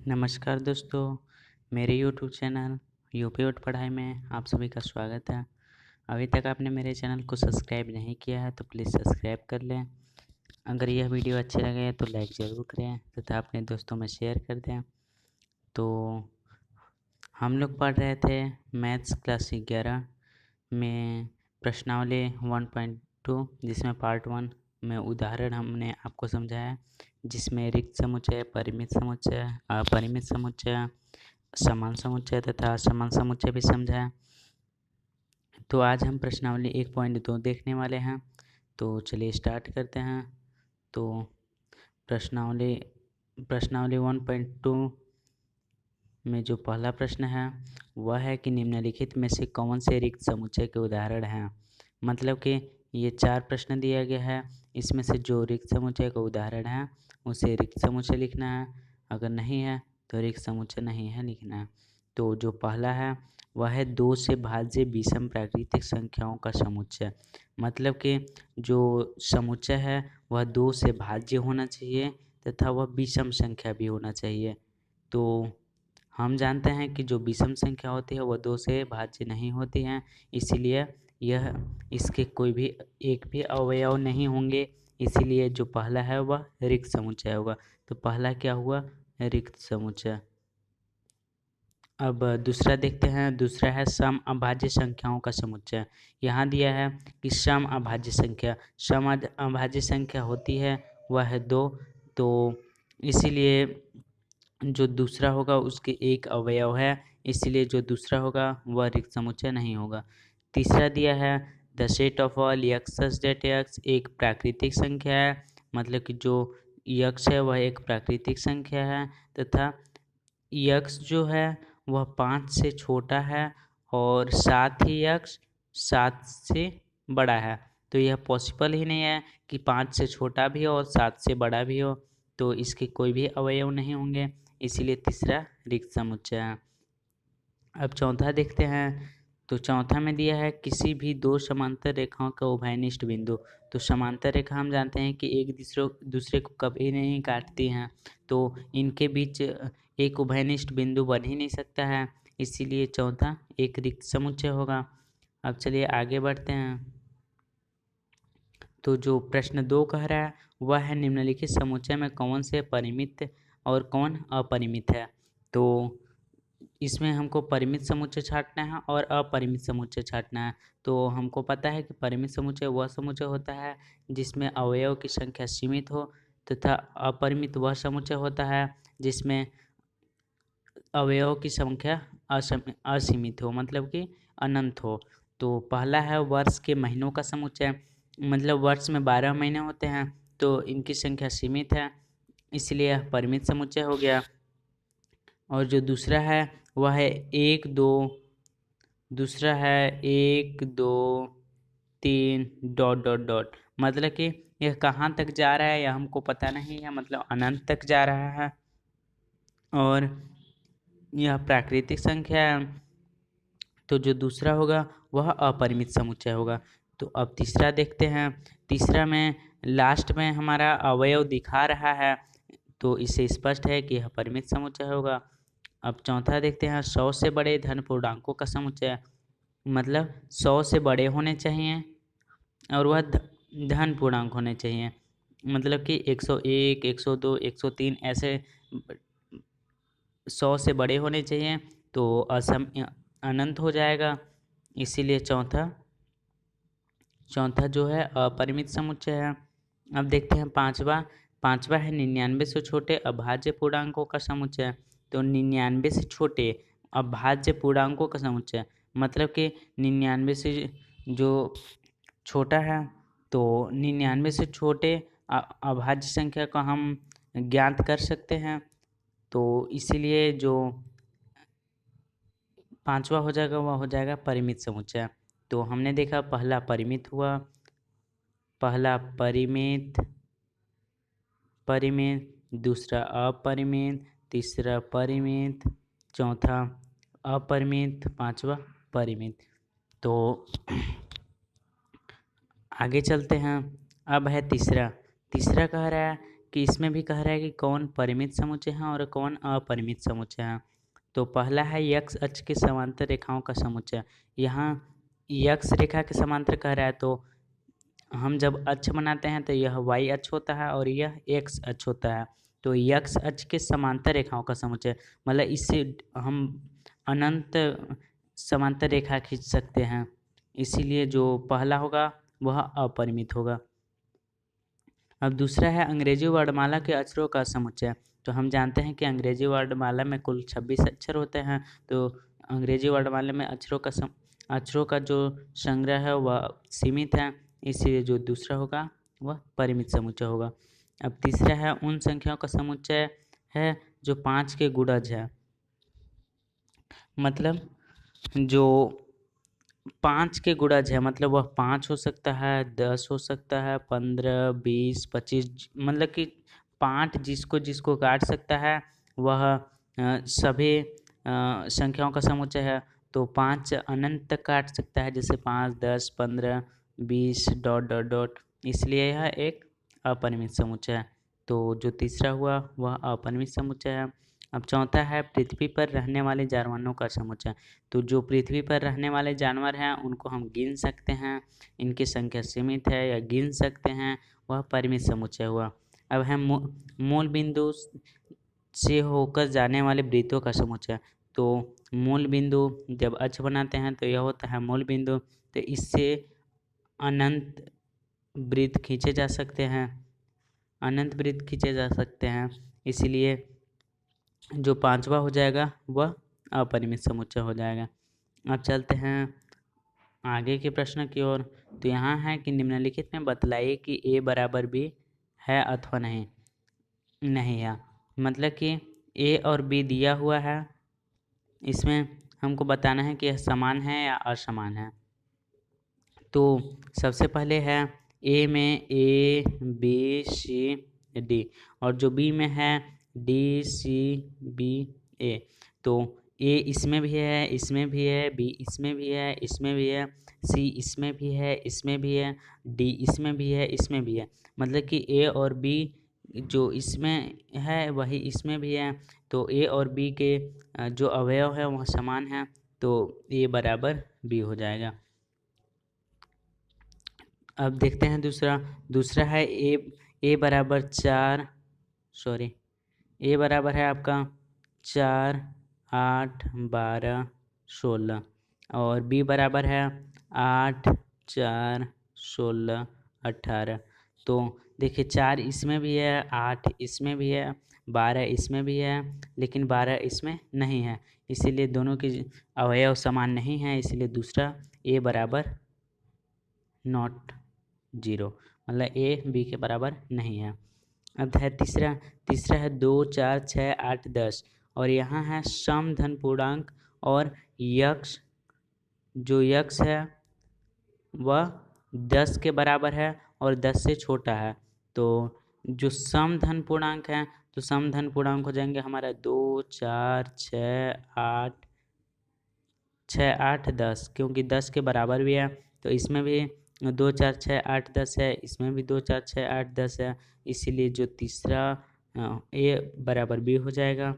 नमस्कार दोस्तों, मेरे यूट्यूब चैनल यूपी ऊट पढ़ाई में आप सभी का स्वागत है। अभी तक आपने मेरे चैनल को सब्सक्राइब नहीं किया है तो प्लीज़ सब्सक्राइब कर लें। अगर यह वीडियो अच्छी लगे तो लाइक ज़रूर करें तथा अपने दोस्तों में शेयर कर दें। तो हम लोग पढ़ रहे थे मैथ्स क्लास 11 में प्रश्नावली 1.2 जिसमें पार्ट 1 में उदाहरण हमने आपको समझाया, जिसमें रिक्त समुच्चय, परिमित समुच्चय, अपरिमित समुच्चय, समान समुच्चय तथा असमान समुच्चय भी समझाया। तो आज हम प्रश्नावली 1.2 देखने वाले हैं। तो चलिए स्टार्ट करते हैं। तो प्रश्नावली 1.2 में जो पहला प्रश्न है वह है कि निम्नलिखित में से कौन से रिक्त समुच्चय के उदाहरण हैं। मतलब कि ये 4 प्रश्न दिया गया है, इसमें से जो रिक्त समुच्चय का उदाहरण है उसे रिक्त समुच्चय लिखना है, अगर नहीं है तो रिक्त समुच्चय नहीं है लिखना है। तो जो पहला है वह है 2 से भाज्य विषम प्राकृतिक संख्याओं का समुच्चय। मतलब कि जो समुच्चय है वह 2 से भाज्य होना चाहिए तथा वह विषम संख्या भी होना चाहिए। तो हम जानते हैं कि जो विषम संख्या होती है वह 2 से भाज्य नहीं होती हैं, इसीलिए यह इसके कोई भी एक भी अवयव नहीं होंगे, इसीलिए जो पहला है वह रिक्त समुच्चय होगा। तो पहला क्या हुआ? रिक्त समुच्चय। अब दूसरा देखते हैं। दूसरा है सम अभाज्य संख्याओं का समुच्चय। यहाँ दिया है कि सम अभाज्य संख्या, सम अभाज्य संख्या होती है वह है 2, तो इसीलिए जो दूसरा होगा उसके एक अवयव है, इसलिए जो दूसरा होगा वह रिक्त समुच्चय नहीं होगा। तीसरा दिया है the set of all x such that x एक प्राकृतिक संख्या है। मतलब कि जो यक्स है वह एक प्राकृतिक संख्या है तथा यक्स जो है वह 5 से छोटा है और साथ ही यक्स 7 से बड़ा है। तो यह पॉसिबल ही नहीं है कि 5 से छोटा भी हो और 7 से बड़ा भी हो, तो इसके कोई भी अवयव नहीं होंगे, इसीलिए तीसरा रिक्त समुच्चय है। अब चौथा देखते हैं। तो चौथा में दिया है किसी भी 2 समांतर रेखाओं का उभयनिष्ठ बिंदु। तो समांतर रेखा हम जानते हैं कि एक दूसरे को कभी नहीं काटती हैं, तो इनके बीच एक उभयनिष्ठ बिंदु बन ही नहीं सकता है, इसीलिए चौथा एक रिक्त समुच्चय होगा। अब चलिए आगे बढ़ते हैं। तो जो प्रश्न 2 कह रहा है वह है निम्नलिखित समुच्चय में कौन से परिमित और कौन अपरिमित है। तो इसमें हमको परिमित समुच्चय छांटना है और अपरिमित समुच्चय छांटना है। तो हमको पता है कि परिमित समुच्चय वह समुच्चय होता है जिसमें अवयव की संख्या सीमित हो, तथा अपरिमित वह समुच्चय होता है जिसमें अवयव की संख्या असीमित हो, मतलब कि अनंत हो। तो पहला है वर्ष के महीनों का समुच्चय। मतलब वर्ष में 12 महीने होते हैं, तो इनकी संख्या सीमित है, इसलिए यह परिमित समुच्चय हो गया। और जो दूसरा है वह है 1 2, दूसरा है 1 2 3 डॉट डॉट डॉट। मतलब कि यह कहाँ तक जा रहा है यह हमको पता नहीं है, मतलब अनंत तक जा रहा है और यह प्राकृतिक संख्या है, तो जो दूसरा होगा वह अपरिमित समुच्चय होगा। तो अब तीसरा देखते हैं। तीसरा में लास्ट में हमारा अवयव दिखा रहा है, तो इससे स्पष्ट है कि यह परिमित समुच्चय होगा। अब चौथा देखते हैं 100 से बड़े धन पूर्णांकों का समुच्चय। मतलब 100 से बड़े होने चाहिए और वह धन पूर्णांक होने चाहिए, मतलब कि 101 102 103 ऐसे 100 से बड़े होने चाहिए, तो अनंत हो जाएगा, इसीलिए चौथा जो है अपरिमित समुच्चय है। अब देखते हैं पांचवा है 99 से छोटे अभाज्य पूर्णांकों का समुच्चय। तो 99 से छोटे अभाज्य पूर्णांकों का समुच्चय, मतलब कि 99 से जो छोटा है, तो 99 से छोटे अभाज्य संख्या का हम ज्ञात कर सकते हैं। तो इसीलिए जो पांचवा हो जाएगा वह हो जाएगा परिमित समुच्चय। तो हमने देखा पहला परिमित हुआ, पहला परिमित, दूसरा अपरिमित, तीसरा परिमित, चौथा अपरिमित, पांचवा परिमित। तो आगे चलते हैं। अब है तीसरा कह रहा है कि इसमें भी कह रहा है कि कौन परिमित समुच्चय है और कौन अपरिमित समुच्चय है। तो पहला है यक्स अक्ष के समांतर रेखाओं का समुच्चय। यहाँ यक्स रेखा के समांतर कह रहा है, तो हम जब अक्ष बनाते हैं तो यह वाई अक्ष होता है और यह एक्स अक्ष होता है। तो यक्स अक्ष के समांतर रेखाओं का समुच्चय, मतलब इससे हम अनंत समांतर रेखा खींच सकते हैं, इसीलिए जो पहला होगा वह अपरिमित होगा। अब दूसरा है अंग्रेजी वर्णमाला के अक्षरों का समुच्चय। तो हम जानते हैं कि अंग्रेजी वर्णमाला में कुल 26 अक्षर होते हैं। तो अंग्रेजी वर्णमाला में अक्षरों का जो संग्रह है वह सीमित है, इसलिए जो दूसरा होगा वह परिमित समुच्चय होगा। अब तीसरा है उन संख्याओं का समुच्चय है जो 5 के गुणज है, मतलब जो 5 के गुणज है, मतलब वह 5 हो सकता है, 10 हो सकता है, 15, 20, 25, मतलब कि 5 जिसको जिसको काट सकता है वह सभी संख्याओं का समुच्चय है। तो 5 अनंत तक काट सकता है, जैसे 5, 10, 15, 20 डॉट डॉट डॉट, इसलिए यह एक अपरिमित समुच्चय है। तो जो तीसरा हुआ वह अपरिमित समुच्चय है। अब चौथा है पृथ्वी पर रहने वाले जानवरों का समुच्चय। तो जो पृथ्वी पर रहने वाले जानवर हैं उनको हम गिन सकते हैं, इनकी संख्या सीमित है या गिन सकते हैं, वह परिमित समुच्चय हुआ। अब है मूल बिंदु से होकर जाने वाले वृत्तों का समुच्चय। तो मूल बिंदु जब अक्ष बनाते हैं तो यह होता है मूल बिंदु, तो इससे अनंत वृत्त खींचे जा सकते हैं, अनंत वृत्त खींचे जा सकते हैं, इसीलिए जो पांचवा हो जाएगा वह अपरिमित समुच्चय हो जाएगा। अब चलते हैं आगे के प्रश्न की ओर। तो यहाँ है कि निम्नलिखित में बतलाइए कि a बराबर b है अथवा नहीं है, मतलब कि a और b दिया हुआ है, इसमें हमको बताना है कि यह समान है या असमान है। तो सबसे पहले है a में a b c d और जो b में है d c b a। तो a इसमें भी है, इसमें भी है, b इसमें भी है, इसमें भी है, c इसमें भी है, इसमें भी है, d इसमें भी है, इसमें भी है, मतलब कि a और b जो इसमें है वही इसमें भी है। तो a और b के जो अवयव है वह समान है, तो a बराबर b हो जाएगा। अब देखते हैं दूसरा है a बराबर 4, a बराबर है आपका 4, 8, 12, 16 और b बराबर है 8, 4, 16, 18। तो देखिए 4 इसमें भी है, 8 इसमें भी है, 12 इसमें भी है, लेकिन 12 इसमें नहीं है, इसीलिए दोनों के अवयव समान नहीं हैं, इसलिए दूसरा a बराबर नॉट 0, मतलब a b के बराबर नहीं है। अब है तीसरा है 2, 4, 6, 8, 10 और यहाँ है सम धन पूर्णांक और यक्स, जो यक्स है वह 10 के बराबर है और 10 से छोटा है। तो जो सम धन पूर्णांक है तो सम धन पूर्णांक हो जाएंगे हमारा 2, 4, 6, 8, 10, क्योंकि 10 के बराबर भी है, तो इसमें भी 2, 4, 6, 8, 10 है, इसमें भी 2, 4, 6, 8, 10 है, इसीलिए जो तीसरा a बराबर b हो जाएगा,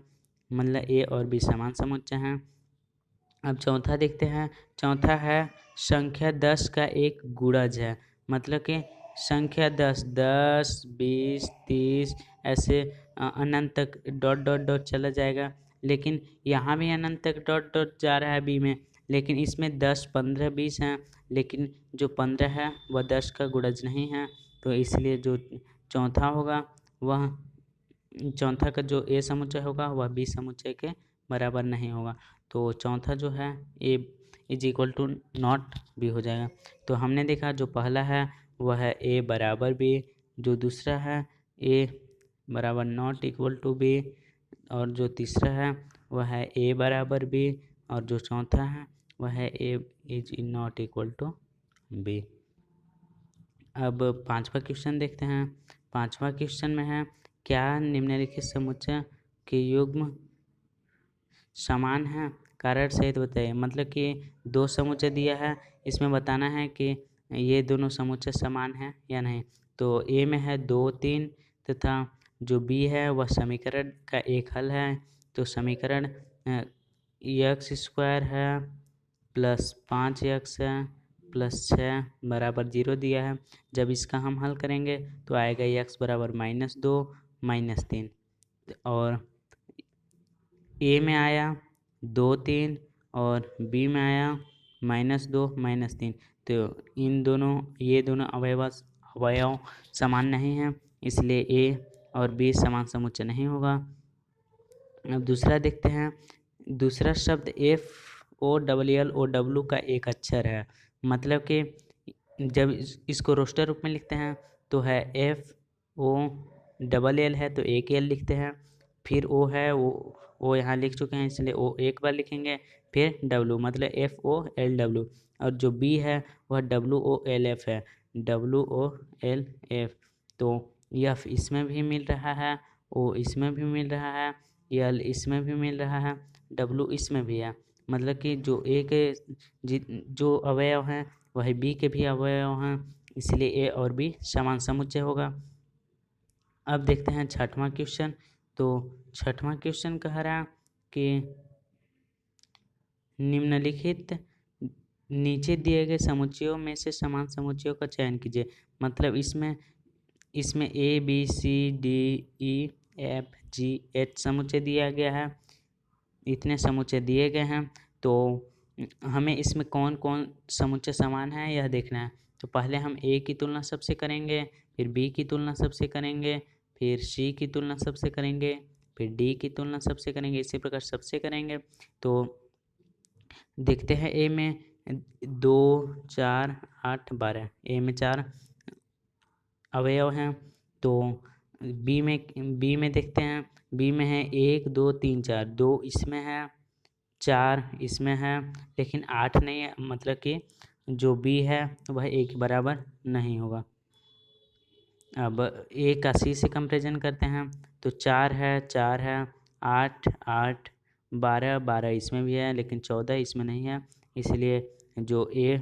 मतलब a और b समान समुच्चय हैं। अब चौथा देखते हैं। चौथा है संख्या 10 का एक गुणज है, मतलब कि संख्या 10, 20, 30 ऐसे अनंत तक डॉट डॉट डॉट चला जाएगा, लेकिन यहाँ भी अनंत तक डॉट डॉट जा रहा है बी में, लेकिन इसमें 10, 15, 20 हैं, लेकिन जो 15 है वह 10 का गुणज नहीं है, तो इसलिए जो चौथा होगा वह चौथा का जो ए समुच्चय होगा वह बी समुच्चय के बराबर नहीं होगा। तो चौथा जो है A is equal to not B हो जाएगा। तो हमने देखा जो पहला है वह है ए बराबर बी, जो दूसरा है ए बराबर नॉट इक्वल टू बी, और जो तीसरा है वह है ए बराबर बी, और जो चौथा है वह है A is not equal to B. अब पांचवा क्वेश्चन देखते हैं। पांचवा क्वेश्चन में है क्या निम्नलिखित समुच्चय के युग्म समान है, कारण सहित बताइए। मतलब कि दो समुच्चय दिया है, इसमें बताना है कि ये दोनों समुच्चय समान हैं या नहीं। तो ए में है 2, 3 तथा जो बी है वह समीकरण का एक हल है। तो समीकरण एक्स स्क्वायर है प्लस 5x है प्लस 6 बराबर 0 दिया है। जब इसका हम हल करेंगे तो आएगा x बराबर -2 -3 और ए में आया 2 3 और बी में आया -2 -3। तो ये दोनों अवयव समान नहीं हैं, इसलिए ए और बी समान समुच्चय नहीं होगा। अब दूसरा देखते हैं। दूसरा शब्द FOLLOW का एक अक्षर है, मतलब कि जब इसको रोस्टर रूप में लिखते हैं तो है FOLL है तो एक L लिखते हैं, फिर O है वो यहाँ लिख चुके हैं इसलिए O एक बार लिखेंगे, फिर W मतलब FOLW, और जो B है वह WOLF है, WOLF। तो F इसमें भी मिल रहा है, O इसमें भी मिल रहा है, L इसमें भी मिल रहा है, W इसमें भी है, मतलब कि जो A के जो अवयव हैं वही B के भी अवयव हैं, इसलिए A और B समान समुच्चय होगा। अब देखते हैं छठवां क्वेश्चन। तो छठवां क्वेश्चन कह रहा कि निम्नलिखित नीचे दिए गए समुच्चयों में से समान समुच्चयों का चयन कीजिए। मतलब इसमें ABCDEFG H समुच्चय दिया गया है, इतने समुच्चय दिए गए हैं। तो हमें इसमें कौन कौन समुच्चय समान है यह देखना है। तो पहले हम A की तुलना सबसे करेंगे, फिर B की तुलना सबसे करेंगे, फिर C की तुलना सबसे करेंगे, फिर D की तुलना सबसे करेंगे, इसी प्रकार सबसे करेंगे। तो देखते हैं A में 2 4 8 12, A में 4 अवयव हैं। तो B में देखते हैं, B में है 1 2 3 4, 2 इसमें है 4 इसमें है, लेकिन 8 नहीं है, मतलब कि जो B है वह A के बराबर नहीं होगा। अब A का C से कंपेरिजन करते हैं तो 4 है 8 8 12 12 इसमें भी है, लेकिन 14 इसमें नहीं है, इसलिए जो A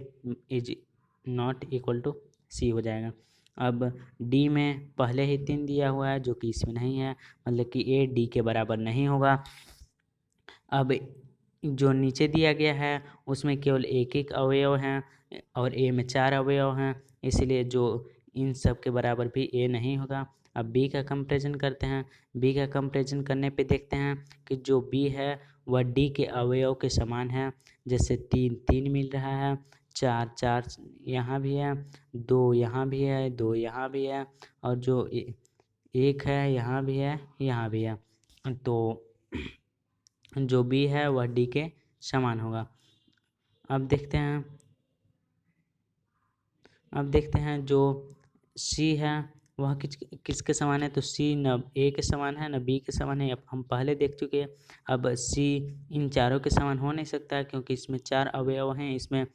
is not equal to C हो जाएगा। अब D में पहले ही 3 दिया हुआ है जो कि इसमें नहीं है, मतलब कि A D के बराबर नहीं होगा। अब जो नीचे दिया गया है उसमें केवल एक एक अवयव हैं और A में 4 अवयव हैं, इसलिए जो इन सब के बराबर भी A नहीं होगा। अब B का कंपेरिजन करते हैं। B का कंपेरिजन करने पे देखते हैं कि जो B है वह D के अवयव के समान है, जैसे 3 3 मिल रहा है, 4 4 यहाँ भी है, 2 यहाँ भी है, 2 यहाँ भी है, और जो 1 है यहाँ भी है, यहाँ भी है। तो जो B है वह D के समान होगा। अब देखते हैं जो C है वह किसके समान है। तो C न A के समान है न B के समान है, अब हम पहले देख चुके हैं। अब C इन चारों के समान हो नहीं सकता है, क्योंकि इसमें 4 अवयव हैं, इसमें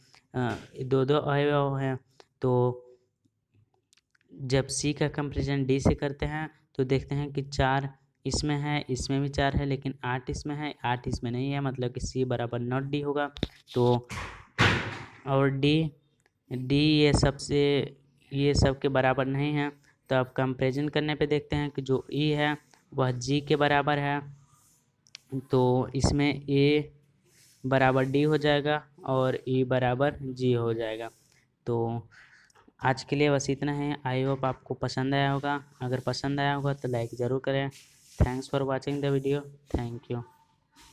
2 अवयव हैं। तो जब C का कंपेरिजन D से करते हैं तो देखते हैं कि 4 इसमें है, इसमें भी 4 है, लेकिन 8 इसमें है, 8 इसमें नहीं है, मतलब कि C बराबर नॉट D होगा। तो और D ये सब के बराबर नहीं है। तो अब कंपेरिजन करने पे देखते हैं कि जो E है वह G के बराबर है, तो इसमें A बराबर D हो जाएगा और E बराबर G हो जाएगा। तो आज के लिए बस इतना है। आई होप आपको पसंद आया होगा। अगर पसंद आया होगा तो लाइक ज़रूर करें। Thanks for watching the video. Thank you.